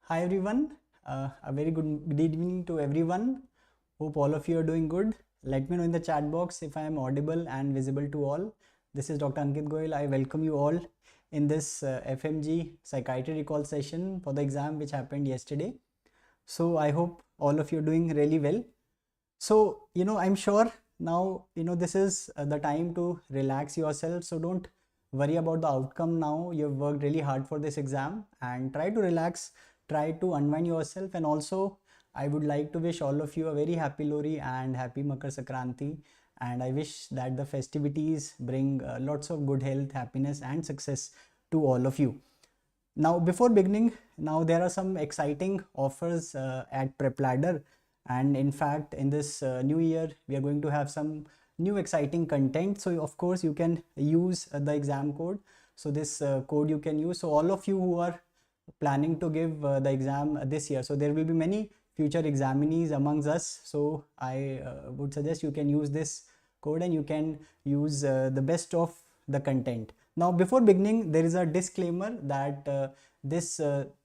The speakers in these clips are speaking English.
Hi everyone, a very good evening to everyone. Hope all of you are doing good. Let me know in the chat box if I am audible and visible to all. This is Dr. Ankit Goel. I welcome you all in this FMGE Psychiatry recall session for the exam which happened yesterday. So I hope all of you are doing really well. So, I'm sure now, this is the time to relax yourself. So don't worry about the outcome now. You've worked really hard for this exam and try to relax, try to unwind yourself. And also, I would like to wish all of you a very happy Lori and happy Makar Sankranti. And I wish that the festivities bring lots of good health, happiness, and success to all of you. Now, before beginning, now there are some exciting offers at PrepLadder. And in fact, in this new year, we are going to have some new exciting content. So of course, you can use the exam code. So this code you can use. So all of you who are planning to give the exam this year, so there will be many future examinees amongst us. So I would suggest you can use this code and you can use the best of the content. Now, before beginning, there is a disclaimer that this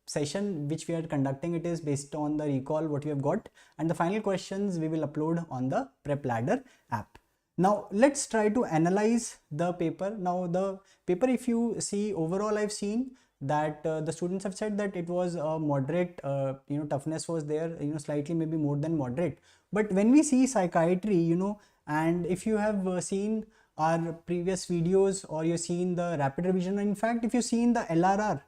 session which we are conducting, it is based on the recall what we have got, and the final questions we will upload on the PrepLadder app. Now let's try to analyze the paper. Now the paper, if you see overall, I've seen that the students have said that it was a moderate, toughness was there, slightly maybe more than moderate. But when we see psychiatry, and if you have seen our previous videos or you've seen the rapid revision, in fact, if you see in the LRR,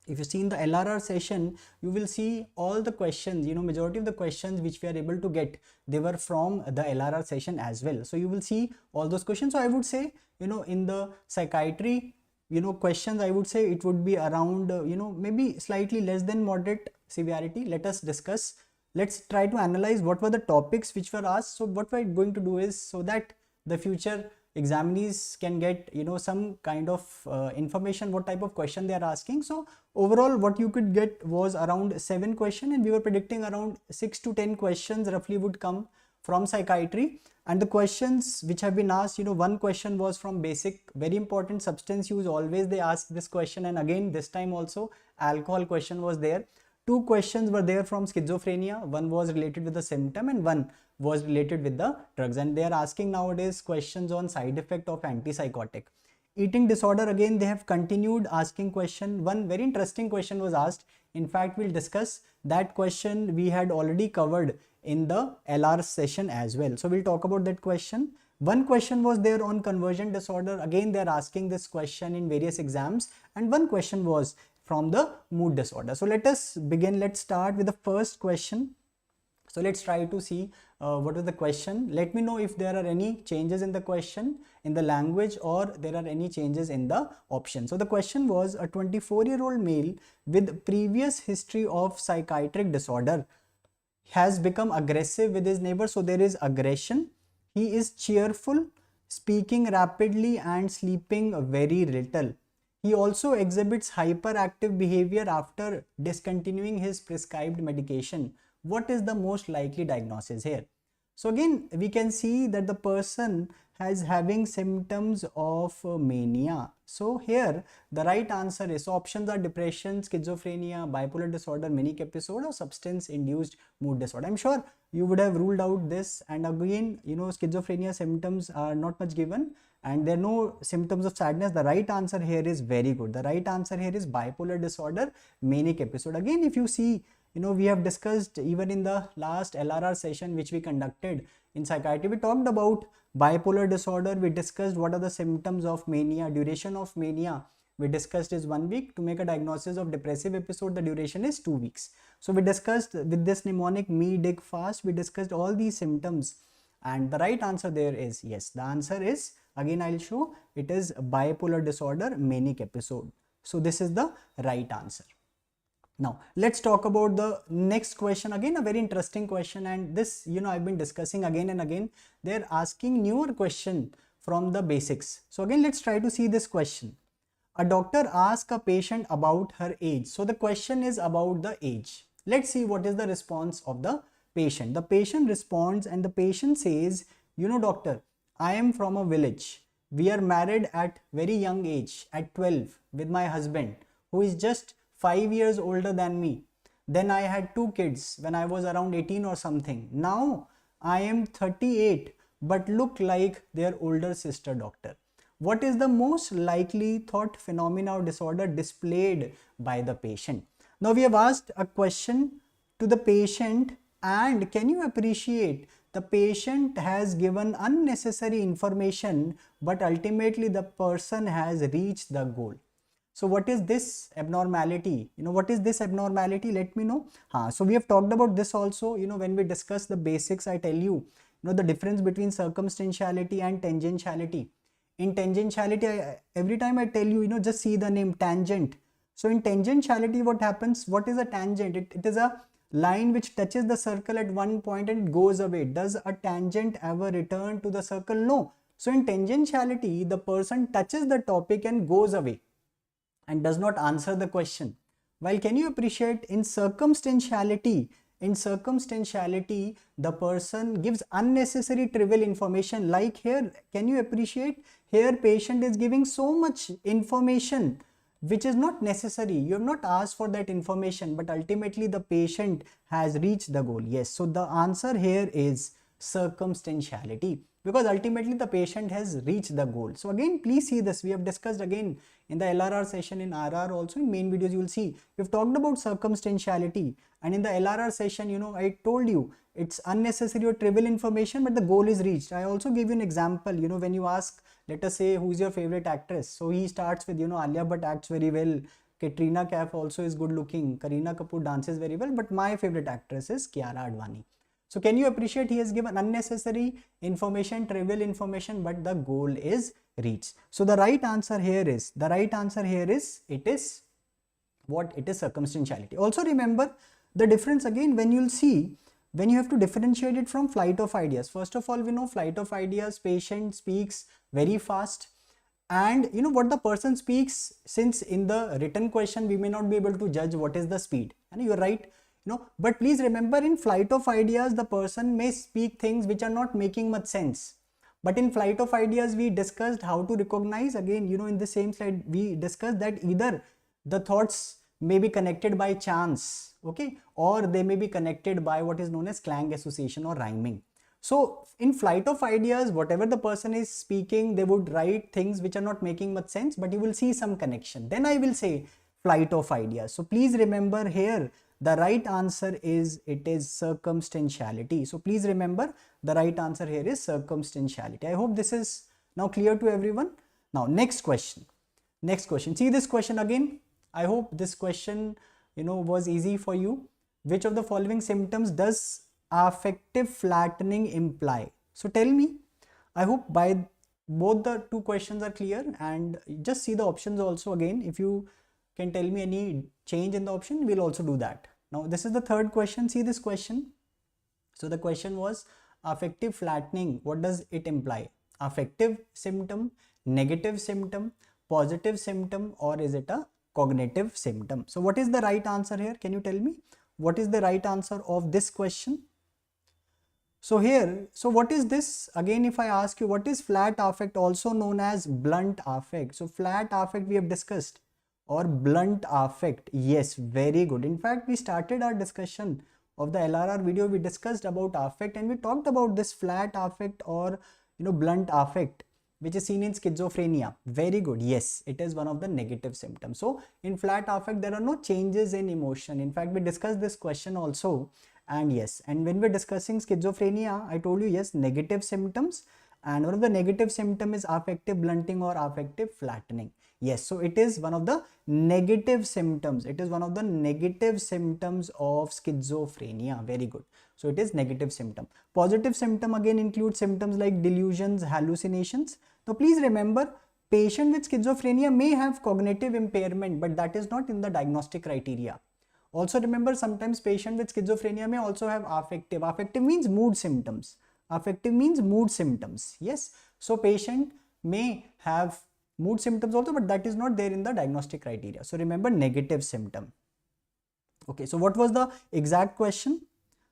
if you see in the LRR session, you will see all the questions, majority of the questions which we are able to get, they were from the LRR session as well. So you will see all those questions. So I would say, in the psychiatry, questions, I would say it would be around, maybe slightly less than moderate severity. Let us discuss. Let's try to analyze what were the topics which were asked. So what we're going to do is, so that the future examinees can get some kind of information what type of question they are asking. So overall what you could get was around 7 questions, and we were predicting around 6 to 10 questions roughly would come from psychiatry. And the questions which have been asked, one question was from basic, very important, substance use. Always they ask this question, and again this time also alcohol question was there. 2 questions were there from schizophrenia. One was related with the symptom and one was related with the drugs, and they are asking nowadays questions on side effect of antipsychotic. Eating disorder, again they have continued asking question. One very interesting question was asked. In fact, we'll discuss that question. We had already covered in the LR session as well, so we'll talk about that question. One question was there on conversion disorder. Again they are asking this question in various exams, and one question was from the mood disorder. So let us begin. Let's start with the first question. So let's try to see what is the question. Let me know if there are any changes in the question, in the language, or there are any changes in the option. So the question was, a 24-year-old male with previous history of psychiatric disorder has become aggressive with his neighbor. So there is aggression. He is cheerful, speaking rapidly, and sleeping very little. He also exhibits hyperactive behavior after discontinuing his prescribed medication. What is the most likely diagnosis here? So again, we can see that the person is having symptoms of mania. So here the right answer is, so options are depression, schizophrenia, bipolar disorder, manic episode, or substance induced mood disorder. I'm sure you would have ruled out this, and again, schizophrenia symptoms are not much given, and there are no symptoms of sadness. The right answer here is very good. The right answer here is bipolar disorder, manic episode. Again, if you see, we have discussed even in the last LRR session which we conducted in psychiatry, we talked about bipolar disorder. We discussed what are the symptoms of mania, duration of mania. We discussed is 1 week. To make a diagnosis of depressive episode, the duration is 2 weeks. So we discussed with this mnemonic me, dig, fast, we discussed all these symptoms, and the right answer there is yes. The answer is, again I'll show, it is bipolar disorder, manic episode. So this is the right answer. Now let's talk about the next question. Again a very interesting question, and this I've been discussing again and again. They're asking newer question from the basics. So again let's try to see this question. A doctor asks a patient about her age. So the question is about the age. Let's see what is the response of the patient. The patient responds, and the patient says, doctor, I am from a village. We are married at very young age, at 12, with my husband, who is just 5 years older than me. Then I had 2 kids when I was around 18 or something. Now I am 38 but look like their older sister, doctor. What is the most likely thought, phenomena or disorder displayed by the patient? Now we have asked a question to the patient, and can you appreciate the patient has given unnecessary information, but ultimately the person has reached the goal. So what is this abnormality? What is this abnormality? Let me know. So we have talked about this also, when we discuss the basics. I tell you, the difference between circumstantiality and tangentiality. In tangentiality, every time I tell you, just see the name tangent. So in tangentiality, what happens? What is a tangent? It is a line which touches the circle at one point and it goes away. Does a tangent ever return to the circle? No. So in tangentiality, the person touches the topic and goes away and does not answer the question. While can you appreciate in circumstantiality, the person gives unnecessary trivial information. Like here, can you appreciate? Here patient is giving so much information which is not necessary. You have not asked for that information, but ultimately the patient has reached the goal. Yes, so the answer here is circumstantiality, because ultimately the patient has reached the goal. So again, please see this. We have discussed again in the LRR session, in RR also, in main videos you will see we've talked about circumstantiality, and in the LRR session, I told you it's unnecessary or trivial information, but the goal is reached. I also gave you an example, when you ask, let us say, who's your favorite actress? So he starts with, Alia Bhatt acts very well, Katrina Kaif also is good looking, Kareena Kapoor dances very well, but my favorite actress is Kiara Advani. So can you appreciate he has given unnecessary information, trivial information, but the goal is reached. So the right answer here is, it is what? It is circumstantiality. Also remember the difference again when you'll see, when you have to differentiate it from flight of ideas. First of all, we know flight of ideas, patient speaks very fast, and what the person speaks, since in the written question we may not be able to judge what is the speed, and you're right. But please remember, in flight of ideas the person may speak things which are not making much sense. But in flight of ideas we discussed how to recognize. Again, in the same slide we discussed that either the thoughts may be connected by chance, okay, or they may be connected by what is known as clang association or rhyming. So in flight of ideas, whatever the person is speaking, they would write things which are not making much sense, but you will see some connection. Then I will say flight of ideas. So please remember here, the right answer is, it is circumstantiality. So please remember, the right answer here is circumstantiality. I hope this is now clear to everyone. Now next question. See this question again. I hope this question was easy for you. Which of the following symptoms does affective flattening imply? So tell me. I hope by both the two questions are clear, and just see the options also again. If you can tell me any change in the option, we'll also do that. Now this is the third question. See this question. So the question was affective flattening. What does it imply? Affective symptom, negative symptom, positive symptom, or is it a cognitive symptom? So what is the right answer here? Can you tell me what is the right answer of this question? So here, so what is this? Again, if I ask you, what is flat affect, also known as blunt affect? So flat affect we have discussed, or blunt affect. Yes, very good. In fact, we started our discussion of the LRR video. We discussed about affect and we talked about this flat affect or blunt affect, which is seen in schizophrenia. Very good. Yes, it is one of the negative symptoms. So in flat affect, there are no changes in emotion. In fact, we discussed this question also. And yes, and when we're discussing schizophrenia, I told you, yes, negative symptoms, and one of the negative symptom is affective blunting or affective flattening. Yes, so it is one of the negative symptoms. It is one of the negative symptoms of schizophrenia. Very good. So it is negative symptom. Positive symptom again includes symptoms like delusions, hallucinations. Now please remember, patient with schizophrenia may have cognitive impairment, but that is not in the diagnostic criteria. Also remember, sometimes patient with schizophrenia may also have affective. Affective means mood symptoms. Affective means mood symptoms. Yes. So patient may have mood symptoms also, but that is not there in the diagnostic criteria. So remember, negative symptom. Okay. So what was the exact question?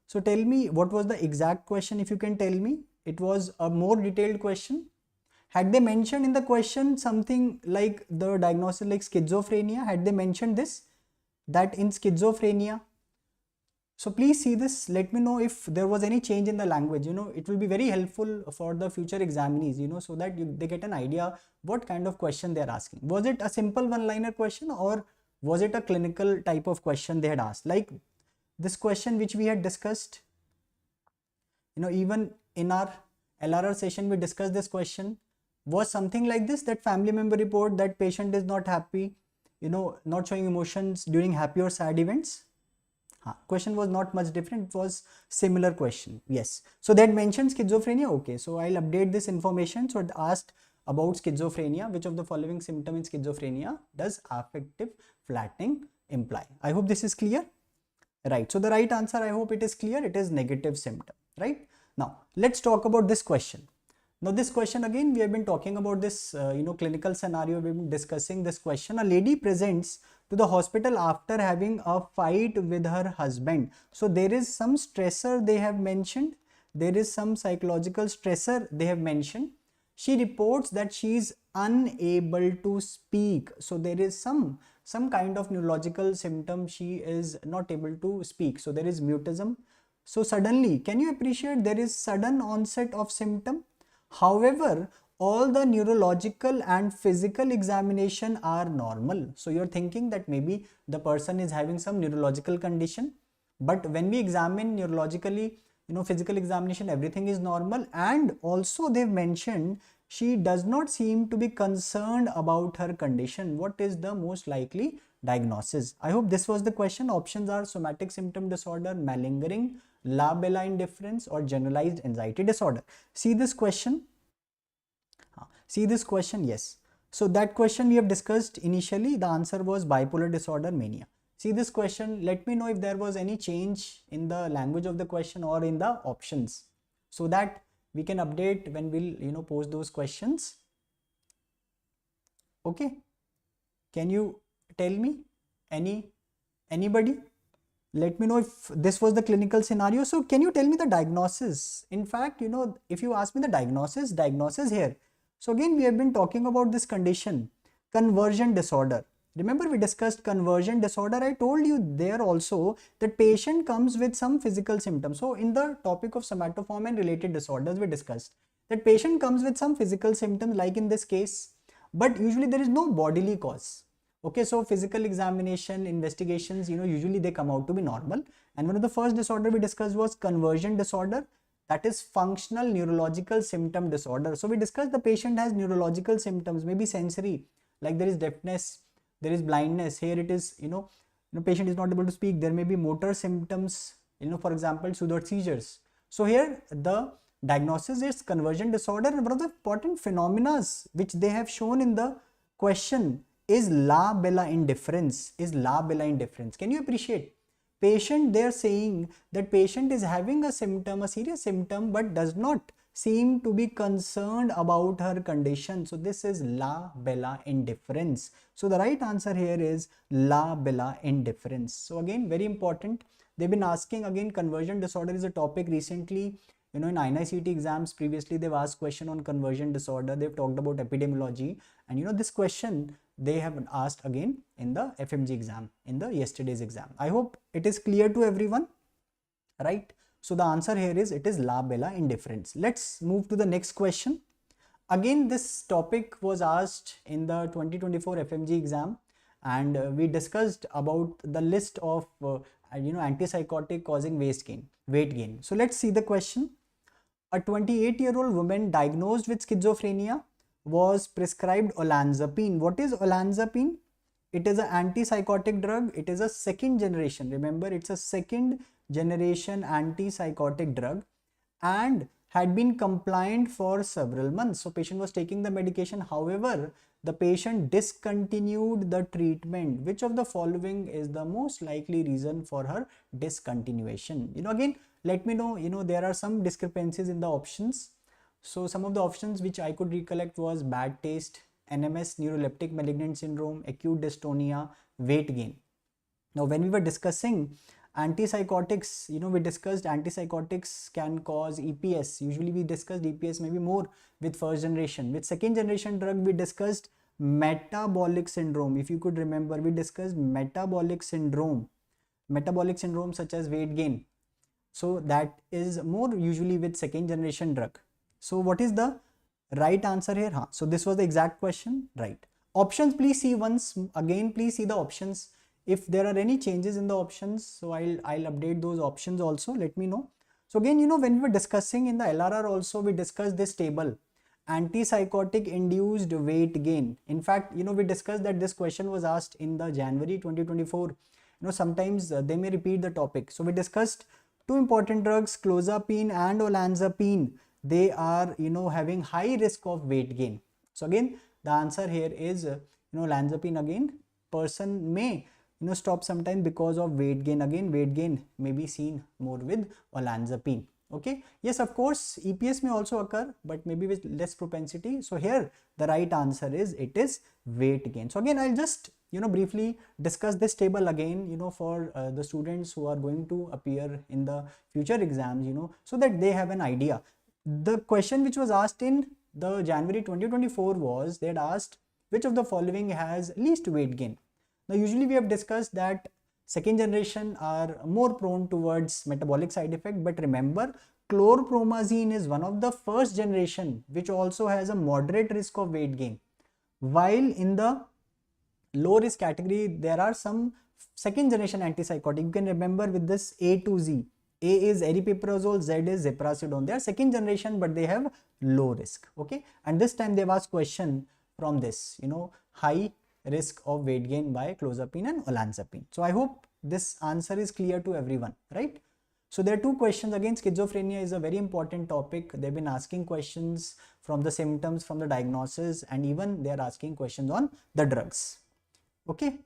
So tell me, what was the exact question? If you can tell me, it was a more detailed question. Had they mentioned in the question something like the diagnosis like schizophrenia? Had they mentioned this? That in schizophrenia, So please see this, let me know if there was any change in the language. It will be very helpful for the future examinees, so that they get an idea what kind of question they are asking. Was it a simple one-liner question, or was it a clinical type of question they had asked? Like this question which we had discussed, even in our LRR session, we discussed this question, was something like this, that family member report that patient is not happy, not showing emotions during happy or sad events. Question was not much different, it was similar question. Yes, so that mentioned schizophrenia. Okay, so I'll update this information. So it asked about schizophrenia, which of the following symptom in schizophrenia does affective flattening imply? I hope this is clear. Right, so the right answer, I hope it is clear, it is negative symptom. Right, now let's talk about this question. Now this question, again we have been talking about this clinical scenario, we've been discussing this question. A lady presents to the hospital after having a fight with her husband. So there is some stressor they have mentioned, there is some psychological stressor they have mentioned. She reports that she is unable to speak. So there is some kind of neurological symptom, she is not able to speak. So there is mutism. So suddenly, can you appreciate, there is sudden onset of symptom? However, all the neurological and physical examination are normal. So you're thinking that maybe the person is having some neurological condition, but when we examine neurologically, physical examination, everything is normal. And also they've mentioned she does not seem to be concerned about her condition. What is the most likely diagnosis? I hope this was the question. Options are somatic symptom disorder, malingering, la-bella indifference, or generalized anxiety disorder. See this question. See this question, yes. So that question we have discussed initially, the answer was bipolar disorder, mania. See this question, let me know if there was any change in the language of the question or in the options, so that we can update when we'll post those questions. Okay, can you tell me anybody? Let me know if this was the clinical scenario. So can you tell me the diagnosis? In fact, if you ask me the diagnosis here. So again, we have been talking about this condition, conversion disorder. Remember we discussed conversion disorder. I told you there also that patient comes with some physical symptoms. So in the topic of somatoform and related disorders, we discussed that patient comes with some physical symptoms like in this case, but usually there is no bodily cause. Okay, so physical examination, investigations, usually they come out to be normal. And one of the first disorder we discussed was conversion disorder. That is functional neurological symptom disorder. So we discussed the patient has neurological symptoms, maybe sensory, like there is deafness, there is blindness. Here it is, patient is not able to speak. There may be motor symptoms, for example, pseudo seizures. So here the diagnosis is conversion disorder. And one of the important phenomena which they have shown in the question is la-bella indifference. Can you appreciate? Patient, they are saying that patient is having a symptom, a serious symptom, but does not seem to be concerned about her condition. So this is la-bella indifference. So the right answer here is la-bella indifference. So again, very important. They've been asking, again, conversion disorder is a topic recently. In INI-CET exams, previously they've asked question on conversion disorder. They've talked about epidemiology, and this question they have asked again in the FMGE exam, in the yesterday's exam. I hope it is clear to everyone, right? So the answer here is, it is la-bella indifference. Let's move to the next question. Again, this topic was asked in the 2024 FMGE exam, and we discussed about the list of antipsychotic causing weight gain. So let's see the question. A 28-year-old woman diagnosed with schizophrenia was prescribed olanzapine. What is olanzapine? It is an antipsychotic drug. It is a second generation. Remember, it's a second generation antipsychotic drug and had been compliant for several months. So patient was taking the medication. However, the patient discontinued the treatment. Which of the following is the most likely reason for her discontinuation? Again, let me know, there are some discrepancies in the options. So some of the options which I could recollect was bad taste, NMS, neuroleptic malignant syndrome, acute dystonia, weight gain. Now, when we were discussing antipsychotics, we discussed antipsychotics can cause EPS. Usually we discussed EPS maybe more with first generation. With second generation drug, we discussed metabolic syndrome. If you could remember, we discussed metabolic syndrome. metabolic syndrome such as weight gain. So that is more usually with second generation drug. So what is the right answer here? So this was the exact question, right? Options, please see once again, please see the options. If there are any changes in the options, so I'll update those options also, let me know. So again, when we were discussing in the LRR also, we discussed this table, antipsychotic induced weight gain. In fact, we discussed that this question was asked in the January 2024. Sometimes they may repeat the topic. So we discussed two important drugs, clozapine and olanzapine. They are, having high risk of weight gain. So again, the answer here is, olanzapine. Again, person may, stop sometime because of weight gain. Again, weight gain may be seen more with olanzapine. Okay, yes, of course, EPS may also occur, but maybe with less propensity. So here the right answer is, it is weight gain. So again, I'll just briefly discuss this table again, for the students who are going to appear in the future exams, so that they have an idea. The question which was asked in the January 2024 was, they had asked which of the following has least weight gain. Now usually we have discussed that second generation are more prone towards metabolic side effect, but remember, chlorpromazine is one of the first generation which also has a moderate risk of weight gain, while in the low risk category there are some second generation antipsychotic. You can remember with this A to Z. A is aripiprazole, Z is ziprasidone. They are second generation, but they have low risk. Okay, and this time they've asked question from this, high risk of weight gain by clozapine and olanzapine. So I hope this answer is clear to everyone, right? So there are two questions. Again, schizophrenia is a very important topic. They've been asking questions from the symptoms, from the diagnosis, and even they are asking questions on the drugs. Okay,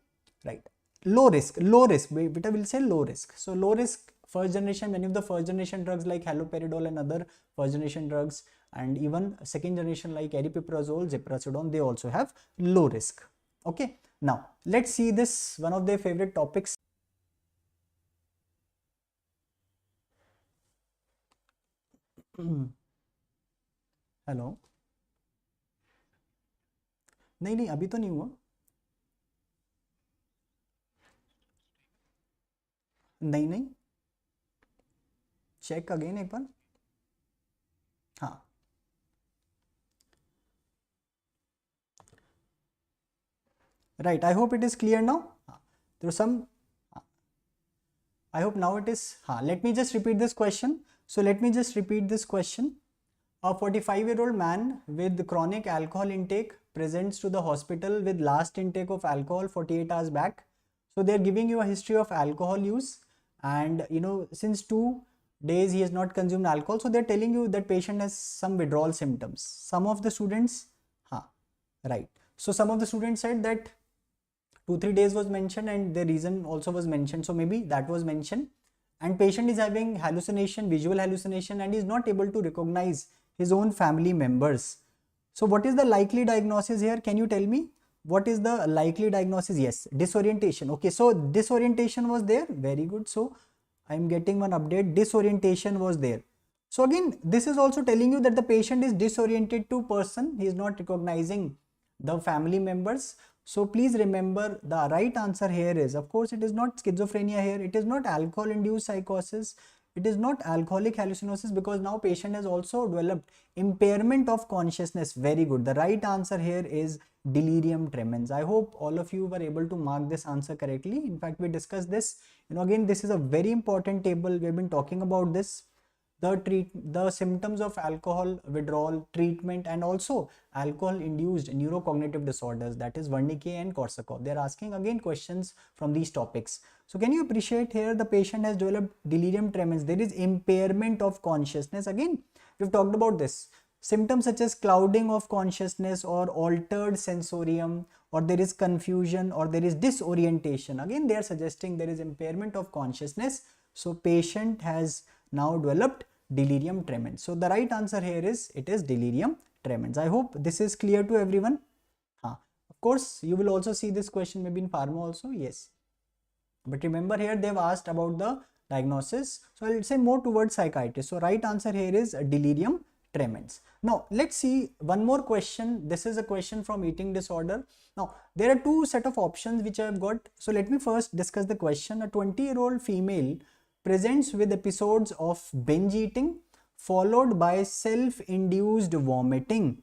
right. Low risk, beta will say low risk. So low risk, first generation, many of the first generation drugs like haloperidol and other first generation drugs, and even second generation like aripiprazole, ziprasidone, they also have low risk. Okay, now let's see this, one of their favorite topics. Hello, नहीं अभी तो नहीं हुआ, नहीं check again एक बार. हाँ, right, I hope it is clear now. There was some, I hope now it is. Let me just repeat this question. So let me just repeat this question. A 45-year-old man with chronic alcohol intake presents to the hospital with last intake of alcohol 48 hours back. So they're giving you a history of alcohol use, and since 2 days he has not consumed alcohol. So they're telling you that patient has some withdrawal symptoms. Some of the students, right. So some of the students said that 2-3 days was mentioned and the reason also was mentioned. So maybe that was mentioned. And patient is having hallucination, visual hallucination, and is not able to recognize his own family members. So what is the likely diagnosis here? Can you tell me what is the likely diagnosis? Yes, disorientation. Okay, so disorientation was there. Very good. So I am getting one update. Disorientation was there. So again, this is also telling you that the patient is disoriented to person. He is not recognizing the family members. So please remember, the right answer here is, of course, it is not schizophrenia here. It is not alcohol induced psychosis. It is not alcoholic hallucinosis, because now patient has also developed impairment of consciousness. Very good. The right answer here is delirium tremens. I hope all of you were able to mark this answer correctly. In fact, we discussed this. Again, this is a very important table. We have been talking about this. The symptoms of alcohol withdrawal, treatment, and also alcohol induced neurocognitive disorders, that is Wernicke and Korsakoff. They are asking again questions from these topics. So can you appreciate here, the patient has developed delirium tremens. There is impairment of consciousness. Again, we've talked about this. Symptoms such as clouding of consciousness or altered sensorium, or there is confusion, or there is disorientation. Again, they are suggesting there is impairment of consciousness. So patient has now developed delirium tremens. So the right answer here is, it is delirium tremens. I hope this is clear to everyone. Of course, you will also see this question maybe in pharma also. Yes, but remember here they have asked about the diagnosis. So I'll say more towards psychiatry. So right answer here is delirium tremens. Now let's see one more question. This is a question from eating disorder. Now there are two set of options which I have got. So let me first discuss the question. A 20-year-old female presents with episodes of binge eating followed by self-induced vomiting.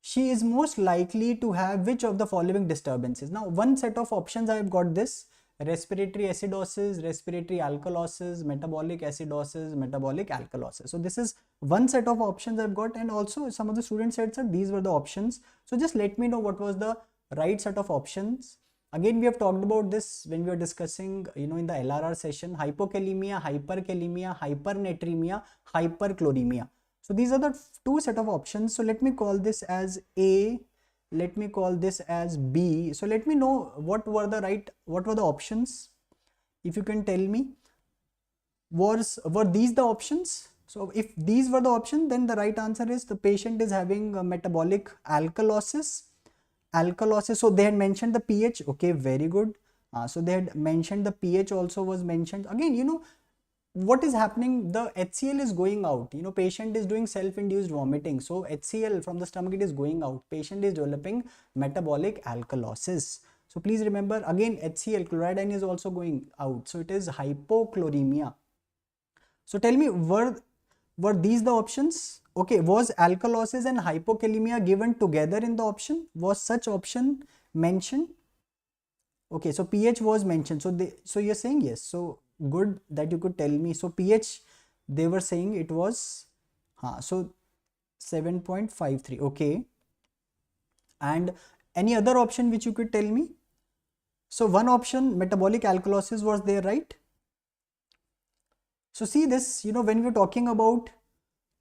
She is most likely to have which of the following disturbances? Now one set of options I have got this: respiratory acidosis, respiratory alkalosis, metabolic acidosis, metabolic alkalosis. So this is one set of options I've got, and also some of the students said, sir, these were the options. So just let me know what was the right set of options. Again, we have talked about this when we were discussing, in the LRR session: hypokalemia, hyperkalemia, hypernatremia, hyperchloremia. So these are the two set of options. So let me call this as A, let me call this as B. So let me know what were the options. If you can tell me, were these the options? So if these were the options, then the right answer is the patient is having a metabolic alkalosis. So they had mentioned the pH. Okay, very good. So they had mentioned the pH also was mentioned. Again, what is happening? The HCl is going out. Patient is doing self-induced vomiting. So HCl from the stomach, it is going out. Patient is developing metabolic alkalosis. So please remember, again, HCl, chloride is also going out. So it is hypochloremia. So tell me, were these the options? Okay, was alkalosis and hypokalemia given together in the option? Was such option mentioned? Okay, so pH was mentioned. So you're saying yes. So good that you could tell me. So pH, they were saying it was so 7.53. okay, and any other option which you could tell me? So one option, metabolic alkalosis, was there, right? So see this, when we were talking about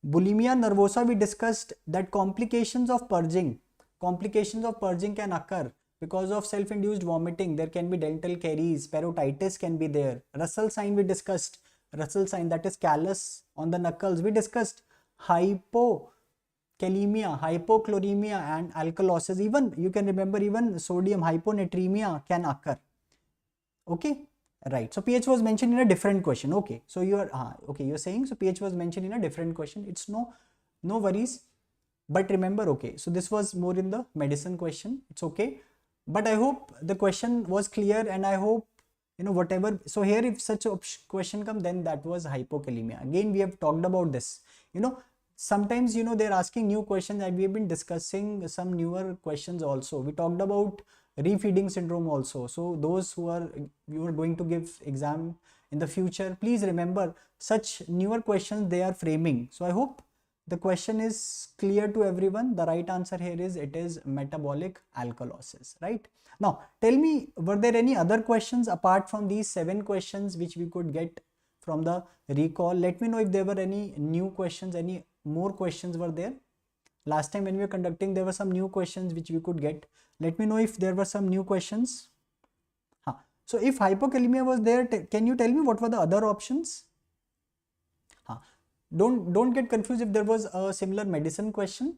bulimia nervosa, we discussed that complications of purging can occur because of self-induced vomiting. There can be dental caries, parotitis can be there. Russell sign, we discussed Russell sign, that is callus on the knuckles. We discussed hypokalemia, hypochloremia and alkalosis. Even you can remember, even sodium hyponatremia can occur. Okay, right. So pH was mentioned in a different question. Okay, so you're saying so pH was mentioned in a different question. It's no worries. But remember, okay, so this was more in the medicine question. It's okay. But I hope the question was clear, and I hope, whatever. So here, if such a question come, then that was hypokalemia. Again, we have talked about this. Sometimes, they're asking new questions, and we have been discussing some newer questions also. We talked about refeeding syndrome also. So those you are going to give exam in the future, please remember such newer questions they are framing. So I hope the question is clear to everyone. The right answer here is, it is metabolic alkalosis, right? Now tell me, were there any other questions apart from these 7 questions which we could get from the recall? Let me know if there were any new questions, any more questions were there. Last time when we were conducting, there were some new questions which we could get. Let me know if there were some new questions. So if hypokalemia was there, can you tell me what were the other options? Don't get confused if there was a similar medicine question.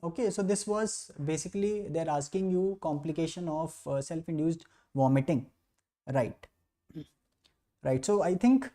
Okay, so this was basically they're asking you complication of self-induced vomiting, right? So I think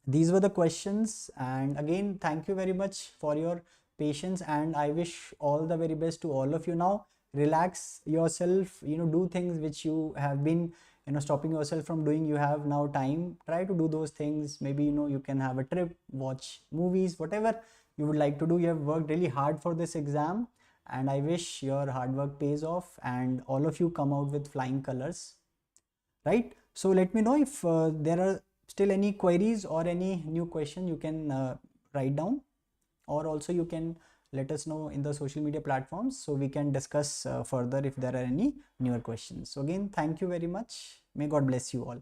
these were the questions, and again, thank you very much for your patience, and I wish all the very best to all of you. Now relax yourself, do things which you have been stopping yourself from doing. You have now time, try to do those things. Maybe you can have a trip, watch movies, whatever you would like to do. You have worked really hard for this exam, and I wish your hard work pays off and all of you come out with flying colors, right? So let me know if there are still any queries or any new question. You can write down, or also you can let us know in the social media platforms, so we can discuss further if there are any newer questions. So again, thank you very much. May God bless you all.